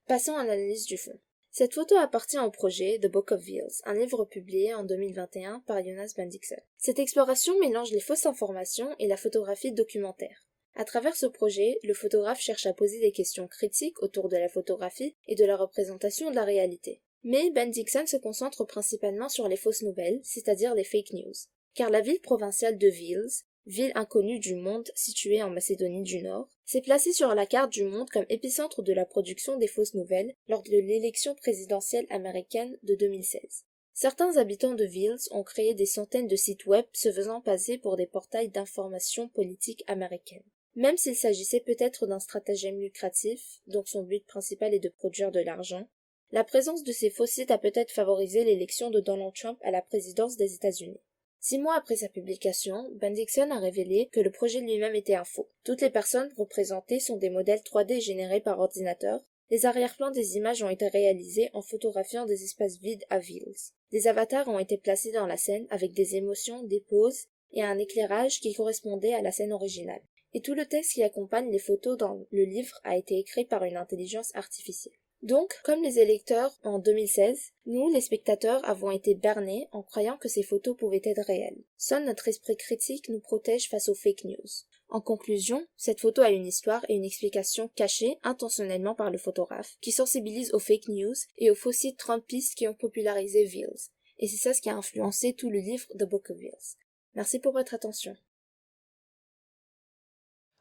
Passons à l'analyse du fond. Cette photo appartient au projet The Book of Vils, un livre publié en 2021 par Jonas Benediktsson. Cette exploration mélange les fausses informations et la photographie documentaire. À travers ce projet, le photographe cherche à poser des questions critiques autour de la photographie et de la représentation de la réalité. Mais Benediktsson se concentre principalement sur les fausses nouvelles, c'est-à-dire les fake news. Car la ville provinciale de Vils, ville inconnue du monde située en Macédonie du Nord, s'est placée sur la carte du monde comme épicentre de la production des fausses nouvelles lors de l'élection présidentielle américaine de 2016. Certains habitants de Vils ont créé des centaines de sites web se faisant passer pour des portails d'information politique américaine. Même s'il s'agissait peut-être d'un stratagème lucratif, dont son but principal est de produire de l'argent, la présence de ces faux sites a peut-être favorisé l'élection de Donald Trump à la présidence des États-Unis. 6 mois après sa publication, Benediktsson a révélé que le projet lui-même était un faux. Toutes les personnes représentées sont des modèles 3D générés par ordinateur. Les arrière-plans des images ont été réalisés en photographiant des espaces vides à Vils. Des avatars ont été placés dans la scène avec des émotions, des poses et un éclairage qui correspondait à la scène originale. Et tout le texte qui accompagne les photos dans le livre a été écrit par une intelligence artificielle. Donc, comme les électeurs en 2016, nous, les spectateurs, avons été bernés en croyant que ces photos pouvaient être réelles. Seul notre esprit critique nous protège face aux fake news. En conclusion, cette photo a une histoire et une explication cachée intentionnellement par le photographe, qui sensibilise aux fake news et aux faux sites trumpistes qui ont popularisé Vils. Et c'est ça ce qui a influencé tout le livre The Book of Vils. Merci pour votre attention.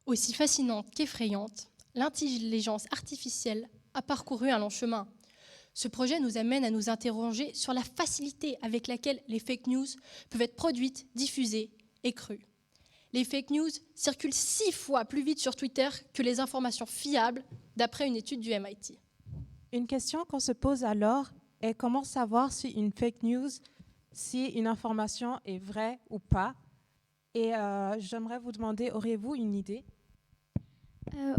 Aussi fascinante qu'effrayante, l'intelligence artificielle a parcouru un long chemin. Ce projet nous amène à nous interroger sur la facilité avec laquelle les fake news peuvent être produites, diffusées et crues. Les fake news circulent 6 fois plus vite sur Twitter que les informations fiables, d'après une étude du MIT. Une question qu'on se pose alors est comment savoir si une fake news, si une information est vraie ou pas. Et j'aimerais vous demander, auriez-vous une idée ?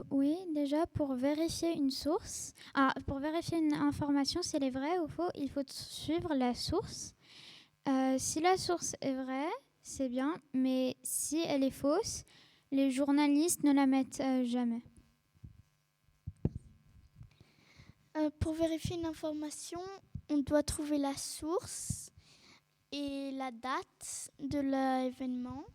Oui, déjà pour vérifier une source, pour vérifier une information, si elle est vraie ou faux, il faut suivre la source. Si la source est vraie, c'est bien, mais si elle est fausse, les journalistes ne la mettent jamais. Pour vérifier une information, on doit trouver la source et la date de l'événement.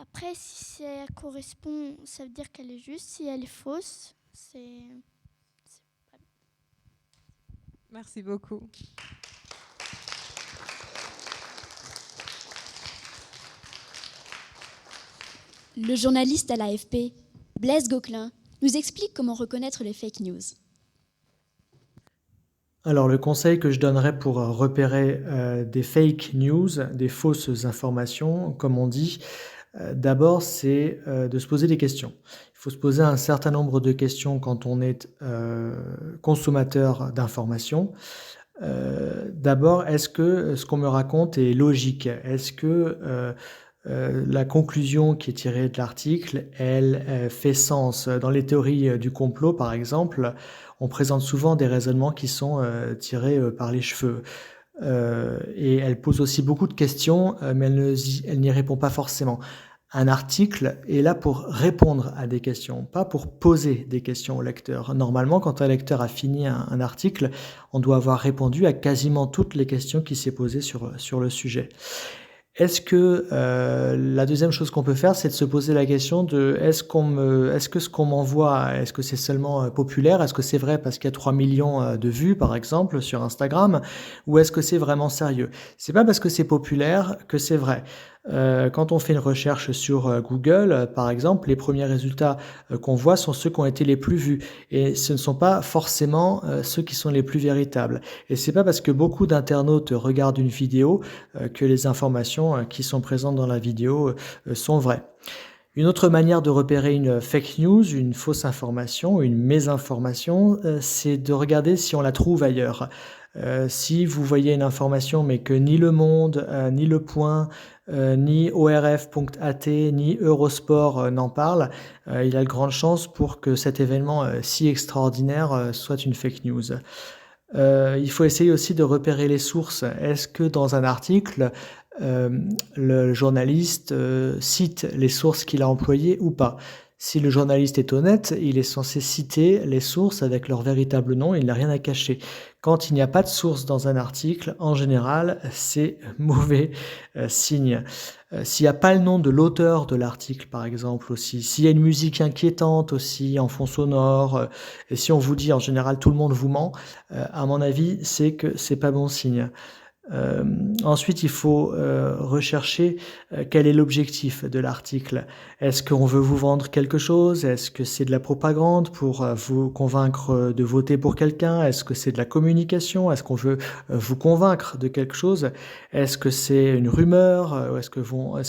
Après, si ça correspond, ça veut dire qu'elle est juste. Si elle est fausse, c'est pas bien. Merci beaucoup. Le journaliste à l'AFP, Blaise Gauquelin, nous explique comment reconnaître les fake news. Alors le conseil que je donnerais pour repérer des fake news, des fausses informations, comme on dit, d'abord c'est de se poser des questions. Il faut se poser un certain nombre de questions quand on est consommateur d'informations. D'abord, est-ce que ce qu'on me raconte est logique ? Est-ce que la conclusion qui est tirée de l'article, elle fait sens. Dans les théories du complot, par exemple, on présente souvent des raisonnements qui sont tirés par les cheveux. Et elle pose aussi beaucoup de questions, mais elle n'y répond pas forcément. Un article est là pour répondre à des questions, pas pour poser des questions au lecteur. Normalement, quand un lecteur a fini un article, on doit avoir répondu à quasiment toutes les questions qui s'est posées sur le sujet. Est-ce que la deuxième chose qu'on peut faire, c'est de se poser la question de est-ce que ce qu'on m'envoie, est-ce que c'est seulement populaire ? Est-ce que c'est vrai parce qu'il y a 3 millions de vues, par exemple, sur Instagram ? Ou est-ce que c'est vraiment sérieux ? C'est pas parce que c'est populaire que c'est vrai. Quand on fait une recherche sur Google, par exemple, les premiers résultats qu'on voit sont ceux qui ont été les plus vus. Et ce ne sont pas forcément ceux qui sont les plus véritables. Et c'est pas parce que beaucoup d'internautes regardent une vidéo que les informations qui sont présentes dans la vidéo sont vraies. Une autre manière de repérer une fake news, une fausse information, une mésinformation, c'est de regarder si on la trouve ailleurs. Si vous voyez une information mais que ni Le Monde, ni Le Point, ni ORF.at, ni Eurosport n'en parlent, il y a de grandes chances pour que cet événement si extraordinaire soit une fake news. Il faut essayer aussi de repérer les sources. Est-ce que dans un article, le journaliste cite les sources qu'il a employées ou pas ? Si le journaliste est honnête, il est censé citer les sources avec leur véritable nom, il n'a rien à cacher. Quand il n'y a pas de source dans un article, en général, c'est mauvais signe. S'il n'y a pas le nom de l'auteur de l'article, par exemple, aussi, s'il y a une musique inquiétante aussi, en fond sonore, et si on vous dit en général tout le monde vous ment, à mon avis, c'est que c'est pas bon signe. Ensuite, il faut rechercher quel est l'objectif de l'article. Est-ce qu'on veut vous vendre quelque chose ? Est-ce que c'est de la propagande pour vous convaincre de voter pour quelqu'un ? Est-ce que c'est de la communication ? Est-ce qu'on veut vous convaincre de quelque chose ? Est-ce que c'est une rumeur ? Est-ce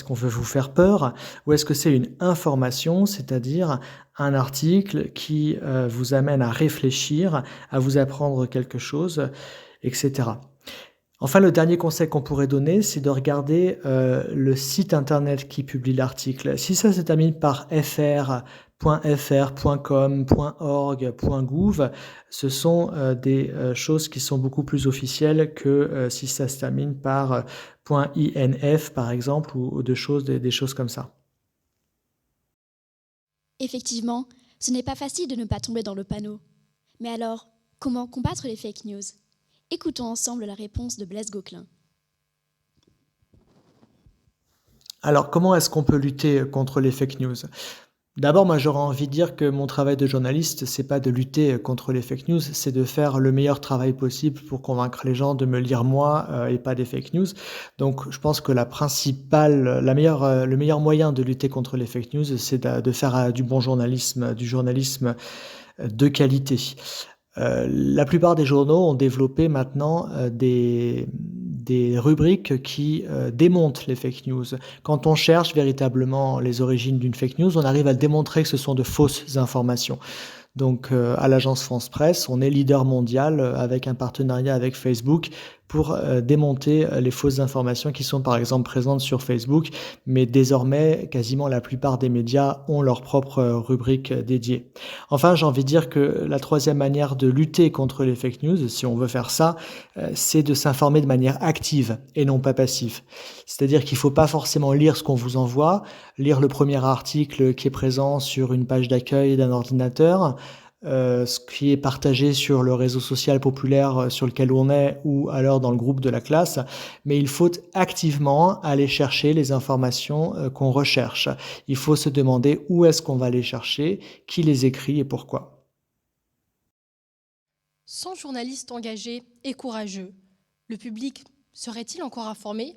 qu'on veut vous faire peur ? Ou est-ce que c'est une information, c'est-à-dire un article qui vous amène à réfléchir, à vous apprendre quelque chose, etc. Enfin, le dernier conseil qu'on pourrait donner, c'est de regarder le site internet qui publie l'article. Si ça se termine par fr, .fr, .com, .org, ce sont des choses qui sont beaucoup plus officielles que si ça se termine par .inf, par exemple, ou des choses comme ça. Effectivement, ce n'est pas facile de ne pas tomber dans le panneau. Mais alors, Comment combattre les fake news? Écoutons ensemble la réponse de Blaise Gauquelin. Alors, comment est-ce qu'on peut lutter contre les fake news? D'abord, moi, j'aurais envie de dire que mon travail de journaliste, c'est pas de lutter contre les fake news, c'est de faire le meilleur travail possible pour convaincre les gens de me lire moi et pas des fake news. Donc, je pense que le meilleur moyen de lutter contre les fake news, c'est de faire du bon journalisme, du journalisme de qualité. La plupart des journaux ont développé maintenant des rubriques qui démontent les fake news. Quand on cherche véritablement les origines d'une fake news, on arrive à démontrer que ce sont de fausses informations. Donc à l'agence France Presse, on est leader mondial avec un partenariat avec Facebook pour démonter les fausses informations qui sont par exemple présentes sur Facebook, mais désormais quasiment la plupart des médias ont leur propre rubrique dédiée. Enfin, j'ai envie de dire que la troisième manière de lutter contre les fake news, si on veut faire ça, c'est de s'informer de manière active et non pas passive. C'est-à-dire qu'il ne faut pas forcément lire ce qu'on vous envoie, lire le premier article qui est présent sur une page d'accueil d'un ordinateur, ce qui est partagé sur le réseau social populaire sur lequel on est ou alors dans le groupe de la classe, mais il faut activement aller chercher les informations qu'on recherche. Il faut se demander où est-ce qu'on va les chercher, qui les écrit et pourquoi. Sans journalistes engagés et courageux, le public serait-il encore informé?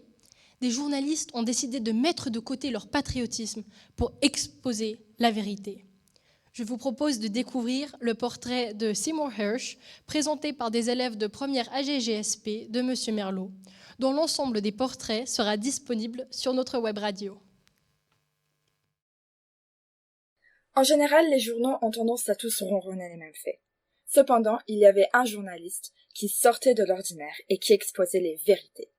Des journalistes ont décidé de mettre de côté leur patriotisme pour exposer la vérité. Je vous propose de découvrir le portrait de Seymour Hersh, présenté par des élèves de première AGGSP de M. Merlot, dont l'ensemble des portraits sera disponible sur notre web radio. En général, les journaux ont tendance à tous ronronner les mêmes faits. Cependant, il y avait un journaliste qui sortait de l'ordinaire et qui exposait les vérités.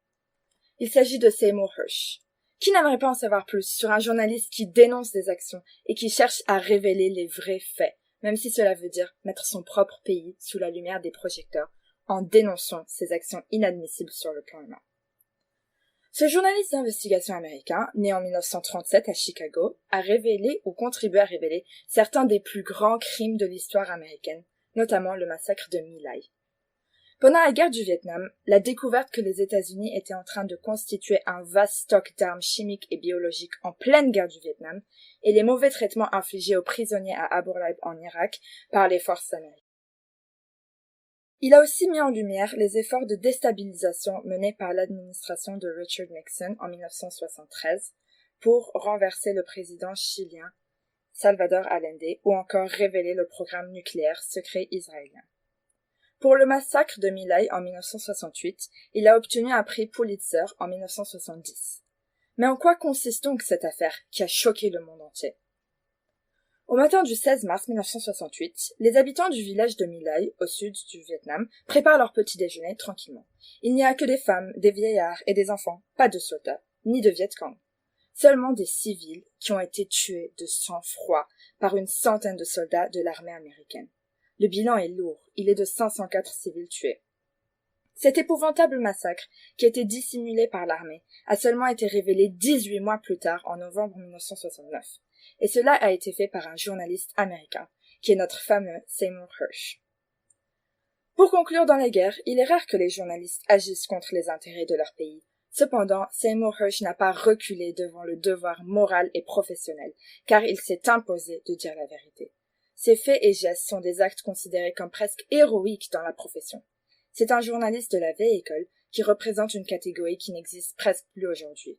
Il s'agit de Seymour Hersh. Qui n'aimerait pas en savoir plus sur un journaliste qui dénonce des actions et qui cherche à révéler les vrais faits, même si cela veut dire mettre son propre pays sous la lumière des projecteurs en dénonçant ces actions inadmissibles sur le plan humain. Ce journaliste d'investigation américain, né en 1937 à Chicago, a révélé ou contribué à révéler certains des plus grands crimes de l'histoire américaine, notamment le massacre de My Lai. Pendant la guerre du Vietnam, la découverte que les États-Unis étaient en train de constituer un vaste stock d'armes chimiques et biologiques en pleine guerre du Vietnam et les mauvais traitements infligés aux prisonniers à Abu Ghraib en Irak par les forces américaines. Il a aussi mis en lumière les efforts de déstabilisation menés par l'administration de Richard Nixon en 1973 pour renverser le président chilien Salvador Allende ou encore révéler le programme nucléaire secret israélien. Pour le massacre de My Lai en 1968, il a obtenu un prix Pulitzer en 1970. Mais en quoi consiste donc cette affaire qui a choqué le monde entier? Au matin du 16 mars 1968, les habitants du village de My Lai, au sud du Vietnam, préparent leur petit déjeuner tranquillement. Il n'y a que des femmes, des vieillards et des enfants, pas de soldats, ni de Viet Cong. Seulement des civils qui ont été tués de sang-froid par une centaine de soldats de l'armée américaine. Le bilan est lourd, il est de 504 civils tués. Cet épouvantable massacre, qui a été dissimulé par l'armée, a seulement été révélé 18 mois plus tard, en novembre 1969. Et cela a été fait par un journaliste américain, qui est notre fameux Seymour Hersh. Pour conclure dans la guerre, il est rare que les journalistes agissent contre les intérêts de leur pays. Cependant, Seymour Hersh n'a pas reculé devant le devoir moral et professionnel, car il s'est imposé de dire la vérité. Ses faits et gestes sont des actes considérés comme presque héroïques dans la profession. C'est un journaliste de la vieille école qui représente une catégorie qui n'existe presque plus aujourd'hui.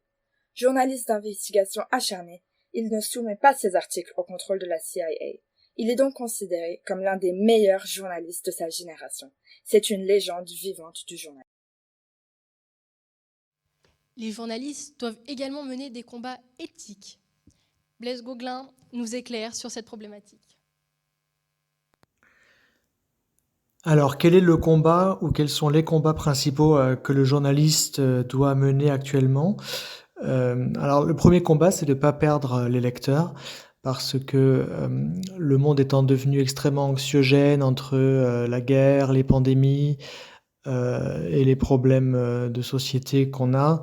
Journaliste d'investigation acharné, il ne soumet pas ses articles au contrôle de la CIA. Il est donc considéré comme l'un des meilleurs journalistes de sa génération. C'est une légende vivante du journalisme. Les journalistes doivent également mener des combats éthiques. Blaise Gauquelin nous éclaire sur cette problématique. Alors, quel est le combat ou quels sont les combats principaux que le journaliste doit mener actuellement? Alors, le premier combat, c'est de ne pas perdre les lecteurs, parce que le monde étant devenu extrêmement anxiogène entre la guerre, les pandémies et les problèmes de société qu'on a,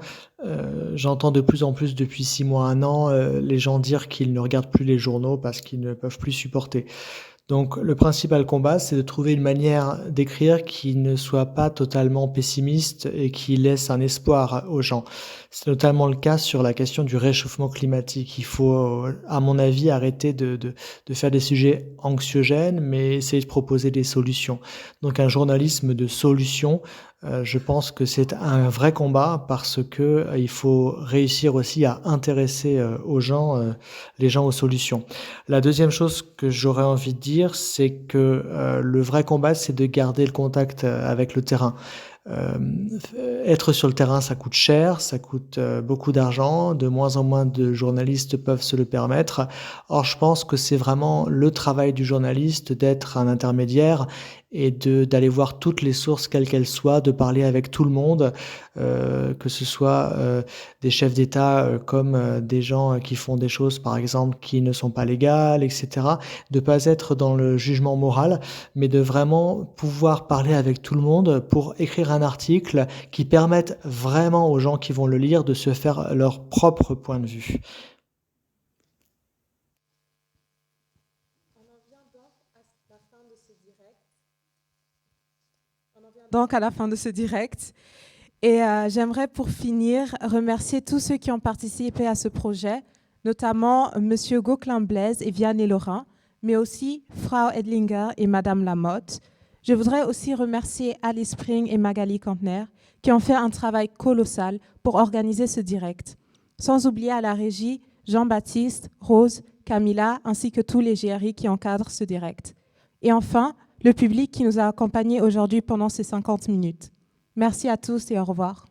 j'entends de plus en plus depuis 6 mois, 1 an, les gens dire qu'ils ne regardent plus les journaux parce qu'ils ne peuvent plus supporter. Donc le principal combat, c'est de trouver une manière d'écrire qui ne soit pas totalement pessimiste et qui laisse un espoir aux gens. C'est notamment le cas sur la question du réchauffement climatique. Il faut, à mon avis, arrêter de faire des sujets anxiogènes, mais essayer de proposer des solutions. Donc un journalisme de solutions, je pense que c'est un vrai combat parce que il faut réussir aussi à intéresser les gens aux solutions. La deuxième chose que j'aurais envie de dire, c'est que le vrai combat, c'est de garder le contact avec le terrain. Être sur le terrain, ça coûte cher, ça coûte beaucoup d'argent, de moins en moins de journalistes peuvent se le permettre. Or, je pense que c'est vraiment le travail du journaliste d'être un intermédiaire et d'aller voir toutes les sources, quelles qu'elles soient, de parler avec tout le monde, que ce soit des chefs d'État comme des gens qui font des choses, par exemple, qui ne sont pas légales, etc. De pas être dans le jugement moral, mais de vraiment pouvoir parler avec tout le monde pour écrire un article qui permette vraiment aux gens qui vont le lire de se faire leur propre point de vue. Donc à la fin de ce direct. Et j'aimerais pour finir remercier tous ceux qui ont participé à ce projet, notamment M. Gauquelin-Blaise et Vianney Laurin, mais aussi Frau Edlinger et Madame Lamotte. Je voudrais aussi remercier Alice Spring et Magali Kantner qui ont fait un travail colossal pour organiser ce direct. Sans oublier à la régie Jean-Baptiste, Rose, Camilla ainsi que tous les GRI qui encadrent ce direct. Et enfin, le public qui nous a accompagnés aujourd'hui pendant ces 50 minutes. Merci à tous et au revoir.